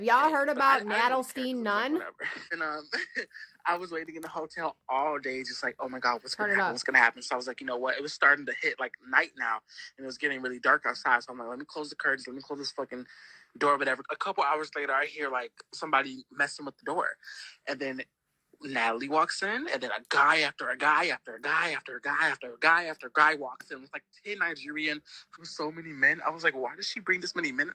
Y'all heard about I Natalie Nunn? Whatever. And I was waiting in the hotel all day, just like, oh my God, what's Turn gonna it happen? up. What's gonna happen? So I was like, you know what? It was starting to hit like night now, and it was getting really dark outside. So I'm like, let me close the curtains. Let me close this fucking door, whatever. A couple hours later, I hear like somebody messing with the door, and then Natalie walks in, and then a guy after a guy after a guy after a guy after a guy after a guy walks in with like 10 Nigerian from so many men. I was like, why does she bring this many men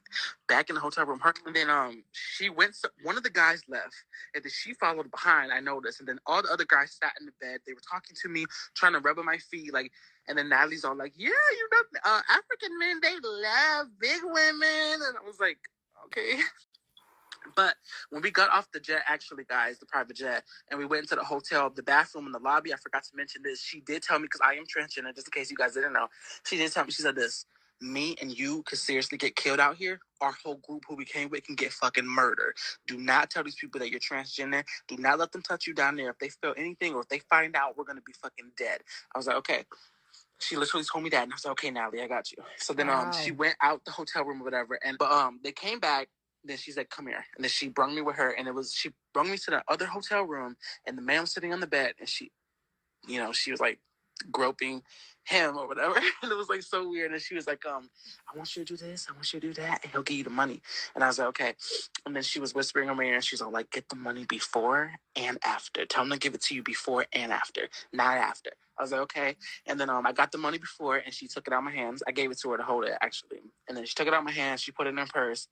back in the hotel room? And then she went, one of the guys left, and then she followed behind, I noticed. And then all the other guys sat in the bed. They were talking to me, trying to rub on my feet, like, and then Natalie's all like, yeah, you know, African men, they love big women. And I was like, okay. But when we got off the jet, actually, guys, the private jet, and we went into the hotel, the bathroom in the lobby, I forgot to mention this. She did tell me, because I am transgender, just in case you guys didn't know. She did tell me, she said this, me and you could seriously get killed out here. Our whole group who we came with can get fucking murdered. Do not tell these people that you're transgender. Do not let them touch you down there. If they feel anything or if they find out, we're going to be fucking dead. I was like, okay. She literally told me that, and I was like, okay, Natalie, I got you. So then she went out the hotel room or whatever, and they came back. Then she's like, come here. And then she brought me with her, and she brought me to the other hotel room, and the man was sitting on the bed, and she was like groping him or whatever. And it was like so weird. And she was like, I want you to do this, I want you to do that, and he'll give you the money. And I was like, okay. And then she was whispering in my ear, and she's all like, get the money before and after. Tell him to give it to you before and after, not after. I was like, okay. And then I got the money before, and she took it out of my hands. I gave it to her to hold it, actually. And then she took it out of my hands, she put it in her purse,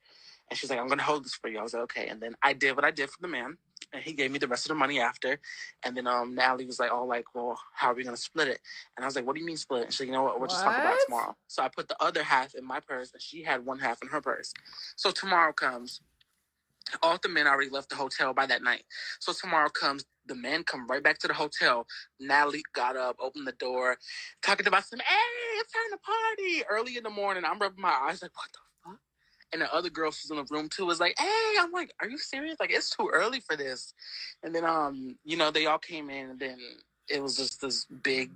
and she's like, I'm going to hold this for you. I was like, okay. And then I did what I did for the man, and he gave me the rest of the money after. And then Natalie was like, oh, like, well, how are we going to split it? And I was like, what do you mean split? And she's like, you know what? We'll just talk about it tomorrow. So I put the other half in my purse, and she had one half in her purse. So tomorrow comes. All the men already left the hotel by that night. So tomorrow comes, the men come right back to the hotel. Natalie got up, opened the door, talking about some, hey, it's time to party. Early in the morning, I'm rubbing my eyes like, what the fuck? And the other girl who's in the room too was like, hey, I'm like, are you serious? Like, it's too early for this. And then, they all came in, and then it was just this big,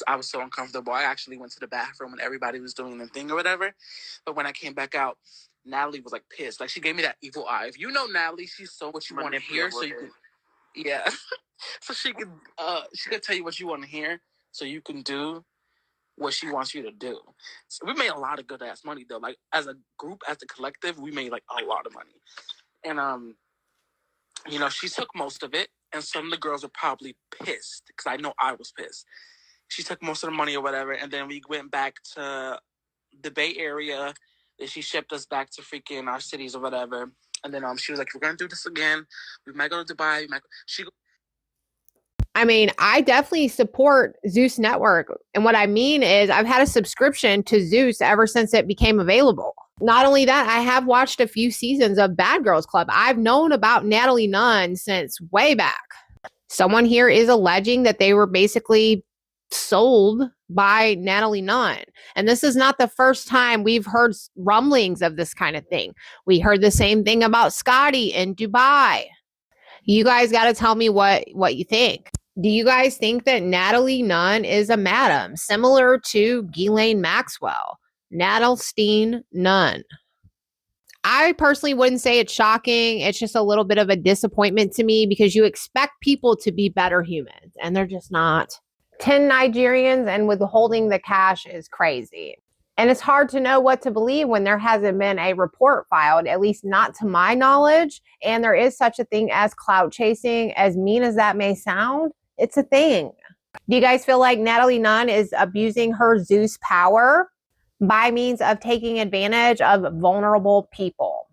I was so uncomfortable. I actually went to the bathroom and everybody was doing their thing or whatever. But when I came back out, Natalie was like pissed. Like, she gave me that evil eye. If you know Natalie, she's so what you want to hear, so you can, yeah. So she could tell you what you want to hear, so you can do what she wants you to do. So we made a lot of good ass money though. Like, as a group, as a collective, we made like a lot of money. And she took most of it, and some of the girls were probably pissed because I know I was pissed. She took most of the money or whatever, and then we went back to the Bay Area. Then she shipped us back to freaking our cities or whatever. And then she was like, we're gonna do this again. We might go to Dubai. I mean, I definitely support Zeus Network. And what I mean is, I've had a subscription to Zeus ever since it became available. Not only that, I have watched a few seasons of Bad Girls Club. I've known about Natalie Nunn since way back. Someone here is alleging that they were basically sold by Natalie Nunn. And this is not the first time we've heard rumblings of this kind of thing. We heard the same thing about Scotty in Dubai. You guys got to tell me what you think. Do you guys think that Natalie Nunn is a madam, similar to Ghislaine Maxwell? Natalie Nunn. I personally wouldn't say it's shocking. It's just a little bit of a disappointment to me because you expect people to be better humans, and they're just not. 10 Nigerians and withholding the cash is crazy. And it's hard to know what to believe when there hasn't been a report filed, at least not to my knowledge. And there is such a thing as clout chasing. As mean as that may sound, it's a thing. Do you guys feel like Natalie Nunn is abusing her Zeus power by means of taking advantage of vulnerable people?